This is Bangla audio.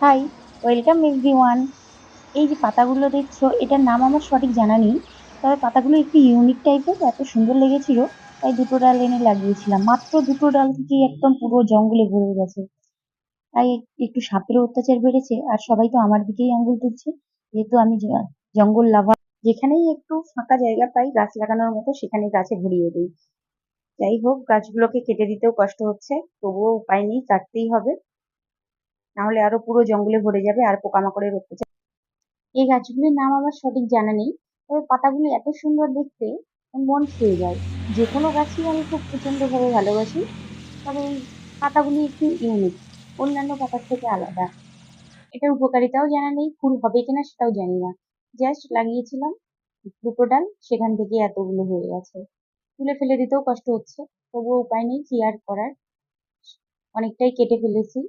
High, welcome everyone. এই যে পাতাগুলো দেখছো, এটার নাম আমার সঠিক জানা নেই। তবে পাতাগুলো একটু ইউনিক টাইপের, এত সুন্দর লেগেছিল, তাই দুটো ডাল এনে লাগিয়েছিলাম। মাত্র দুটো ডাল থেকেই একদম পুরো জঙ্গলে ভরে গেছে। তাই একটু সাপেরও অত্যাচার বেড়েছে, আর সবাই তো আমার দিকেই আঙ্গুল তুলছে, যেহেতু আমি জঙ্গল লাভার। যেখানেই একটু ফাঁকা জায়গা পাই গাছ লাগানোর মতো, সেখানে গাছে ভরিয়ে দিই। যাই হোক, গাছগুলোকে কেটে দিতেও কষ্ট হচ্ছে, তবুও উপায় নেই, কাটতেই হবে, নাহলে আরো পুরো জঙ্গলে ভরে যাবে আর পোকামাকড়ের অত্যাচার। এই গাছগুলির নাম আমার সঠিক জানা নেই, তবে পাতাগুলি এত সুন্দর দেখতে, মন ছুঁয়ে যায়। যে কোনো গাছই আমি খুব প্রচন্ড ভাবে ভালোবাসি, তবে এই পাতাগুলি একটু ইউনিক, অন্যান্য পাতার থেকে আলাদা। এটার উপকারিতাও জানা নেই, ফুল হবে কিনা সেটাও জানি না। জাস্ট লাগিয়েছিলাম দুটো ডাল, সেখান থেকে এতগুলো হয়ে গেছে। তুলে ফেলে দিতেও কষ্ট হচ্ছে, তবুও উপায় নেই, কি আর করার। অনেকটাই কেটে ফেলেছি,